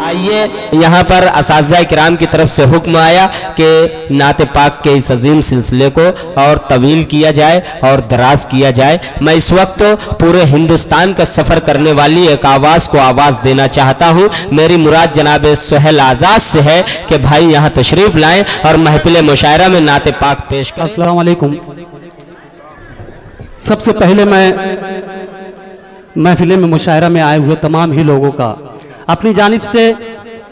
आइए, यहाँ पर असातिज़ा किराम की तरफ से हुक्म आया कि नाते पाक के इस अजीम सिलसिले को और तवील किया जाए और दराज किया जाए। मैं इस वक्त पूरे हिंदुस्तान का सफ़र करने वाली एक आवाज़ को आवाज़ देना चाहता हूँ। मेरी मुराद जनाब सुहेल आज़ाद से है कि भाई यहाँ तशरीफ़ लाएँ और महफिल मुशायरा में नाते पाक पेश करें। अस्सलाम वालेकुम। सबसे पहले मैं महफिल में मुशायरा में आए हुए तमाम ही लोगों का अपनी जानिब से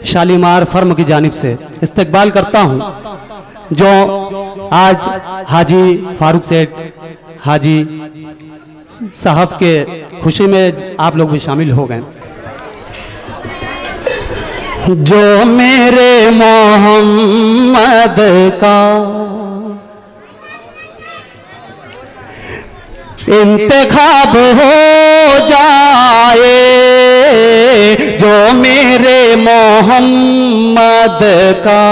शालीमार फर्म की जानिब से इस्तकबाल करता हूं, जो आज हाजी फारूक सेठ हाजी साहब के खुशी में आप लोग भी शामिल हो गए। जो मेरे मोहम्मद का इंतखाब हो जाए, जो मेरे मोहम्मद का,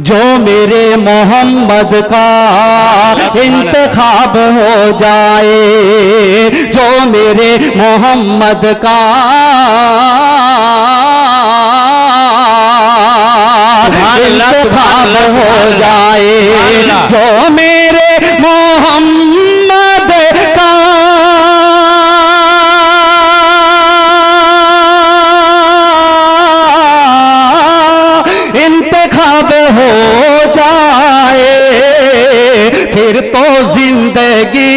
जो मेरे मोहम्मद का इंतखाब हो जाए, जो मेरे मोहम्मद का इंतखाब हो जाए, जो मेरे मोहम्मद का इंतखाब हो जाए, फिर तो जिंदगी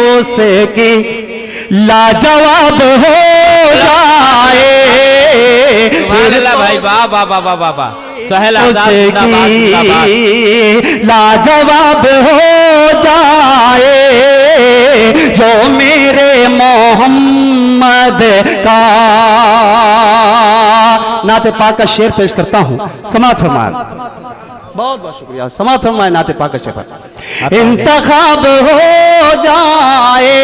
उसकी लाजवाब हो जाए। भाई वाह वाह वाह वाह वाह, सुहेल आज़ाद लाजवाब हो जाए, जो मेरे मोहम्मद का। नाते पाक का शेर पेश करता हूं, समाअत फरमाएं। बहुत बहुत शुक्रिया, समाअत फरमाएं। नाते पाक का शेर इंतखाब हो जाए,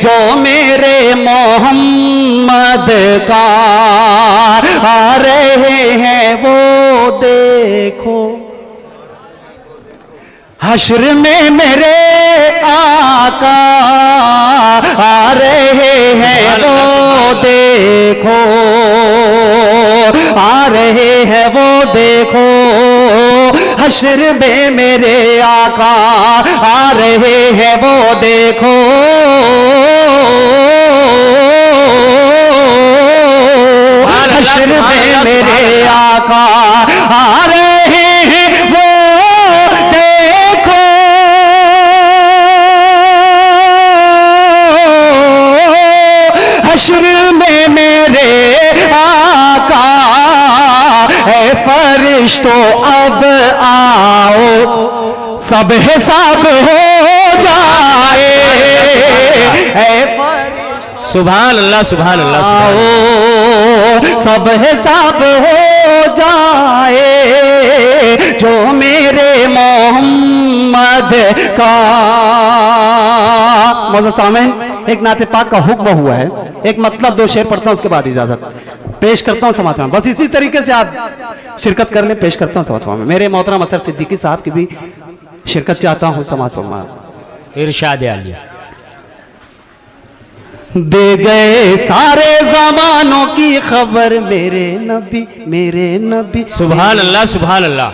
जो मेरे मोहम्मद का। आ रहे हैं वो देखो हश्र में मेरे आका, आ रहे हैं वो देखो, आ रहे हैं वो देखो हश्र में मेरे आका, आ रहे हैं वो देखो, हश्र में मेरे आका, आ रहे हैं वो देखो, हश्र में मेरे आका। ऐ फरिश्तों अब आओ, सब हिसाब हो जाए। सुभान अल्लाह सुभान अल्लाह, सब हिसाब हो जाए, जो मेरे मोहम्मद का। मौजूद सामीन, एक नाते पाक का हुक्म हुआ है, एक मतलब दो शेर पढ़ता हूं, उसके बाद इजाजत पेश करता हूं समाअत में। बस इसी तरीके से आप शिरकत कर लें, पेश करता हूं समाअत में। मेरे मोहतरम असर सिद्दीकी साहब की भी शिरकत चाहता हूं समाअत में। इरशाद आली। दे गए सारे जमानों की खबर मेरे नबी, मेरे नबी। सुभान अल्लाह सुभान अल्लाह।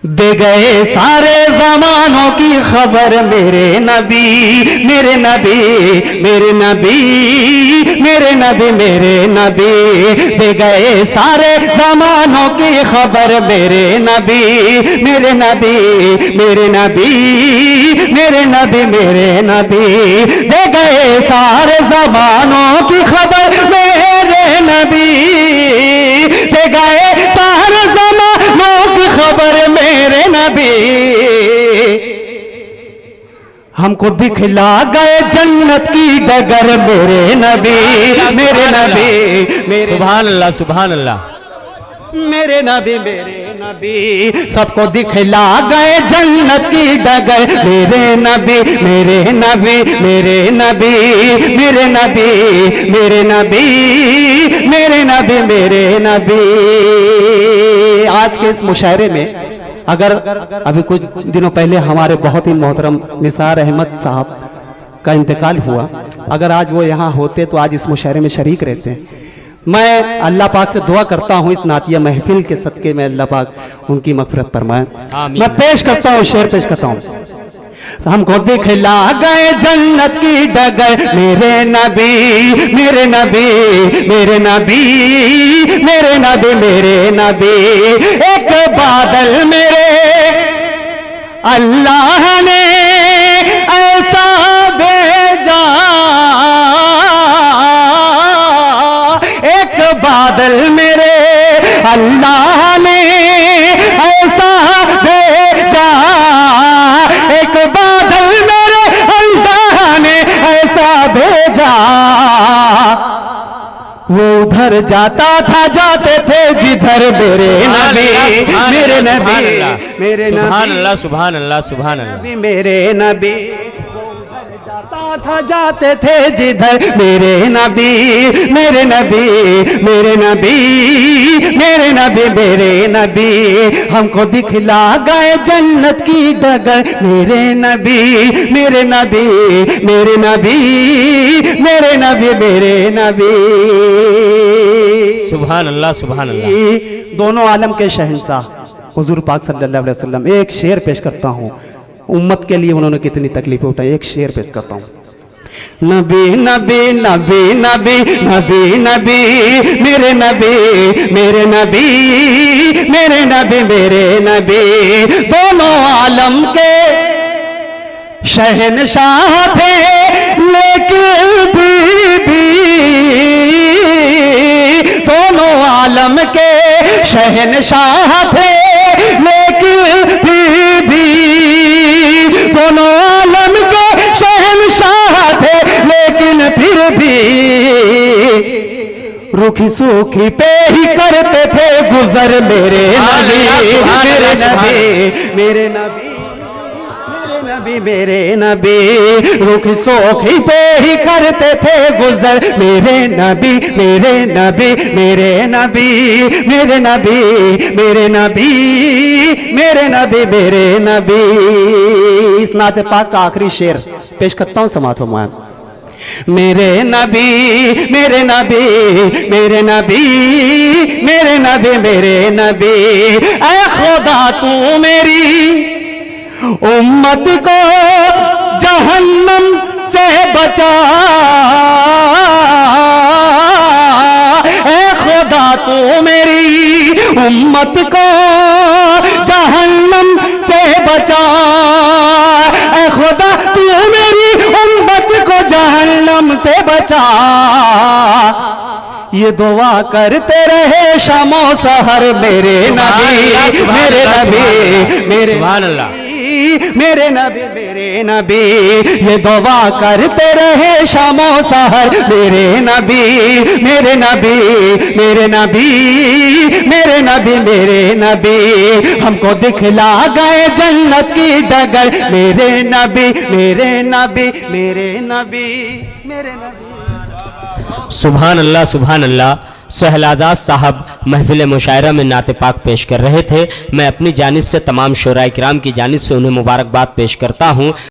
दे गए सारे जमानों की खबर मेरे नबी, मेरे नबी, मेरे नबी, मेरे नबी, मेरे नबी। दे गए सारे जमानों की खबर मेरे नबी, मेरे नबी, मेरे नबी, मेरे नबी, मेरे नबी। दे गए सारे जमानों की खबर मेरे नबी, दे गए सारे जमानों की खबर मेरे नबी। हमको दिखला गए जन्नत की डगर मेरे नबी, मेरे नबी, मेरे। सुभान अल्लाह सुभान अल्लाह। मेरे नबी, मेरे नबी। सबको दिखला गए जन्नत की डगर मेरे नबी, मेरे नबी, मेरे नबी, मेरे नबी, मेरे नबी, मेरे नबी, मेरे नबी। आज के इस मुशायरे में अगर अभी कुछ दिनों पहले हमारे बहुत ही मोहतरम निसार अहमद साहब का इंतकाल हुआ। अगर आज वो यहाँ होते तो आज इस मुशायरे में शरीक रहते। मैं अल्लाह पाक से दुआ करता हूँ इस नातिया महफिल के सदके में अल्लाह पाक उनकी मगफिरत फरमाए। मैं पेश करता हूँ, शेर पेश करता हूँ। हमको दिखला गए जन्नत की डगर मेरे नबी मेरे नबी मेरे नबी मेरे नबी मेरे नबी। एक बादल मेरे अल्लाह ने ऐसा भेजा, एक बादल मेरे अल्लाह ने ऐसा भेजा, एक बादल मेरे अल्लाह ने ऐसा भेजा। वो उधर जाता था जाते थे जिधर मेरे नबी मेरे नबी मेरे नबी सुभान अल्लाह सुभान अल्लाह सुभान अल्लाह मेरे नबी। जाता था जाते थे जिधर मेरे नबी मेरे नबी मेरे नबी मेरे नबी मेरे नबी। हमको दिखला गए जन्नत की डगर मेरे नबी मेरे नबी मेरे नबी मेरे नबी मेरे नबी। सुभान अल्लाह सुभान अल्लाह। दोनों आलम के शहंशाह हुजूर पाक सल्लल्लाहु अलैहि वसल्लम। एक शेर पेश करता हूँ, उम्मत के लिए उन्होंने कितनी तकलीफें उठाई। एक शेर पेश करता हूँ। नबी नबी नबी नबी नबी नबी मेरे नबी मेरे नबी मेरे नबी मेरे नबी। दोनों आलम के शहंशाह थे लेकिन भी दोनों आलम के शहंशाह थे लेकिन भी दोनों आलम के शहंशाह थे लेकिन फिर भी रुखी सूखी पे ही करते थे गुजर मेरे नबी मेरे नबी मेरे नबी नबी मेरे नबी। रुखी सूखी पे ही करते थे गुजर मेरे नबी मेरे नबी मेरे नबी मेरे नबी मेरे नबी मेरे नबी मेरे नबी। इस नाते पाक का आखिरी शेर पेश करता हूँ, समाअत फरमाएं। मेरे नबी मेरे नबी मेरे नबी मेरे नबी मेरे नबी। ऐ खुदा तू मेरी उम्मत को जहन्नम से बचा, ऐ खुदा तू मेरी उम्मत को जहन्नम से बचा, ऐ खुदा तू मेरी उम्मत को जहन्नम से बचा। ये दुआ करते रहे शामो सहर मेरे नबी मेरे नबी मेरे सुभान अल्लाह मेरे नबी मेरे नबी। ये दुआ करते रहे शामो सहर मेरे नबी मेरे नबी मेरे नबी मेरे नबी मेरे नबी। हमको दिखला गए जन्नत की डगर मेरे नबी मेरे नबी मेरे नबी मेरे नबी। सुभान अल्लाह सुभान अल्लाह। सोहेल आज़ाद साहब महफिल मुशायरा में नाते पाक पेश कर रहे थे। मैं अपनी जानिब से तमाम शोराए किराम की जानिब से उन्हें मुबारकबाद पेश करता हूँ।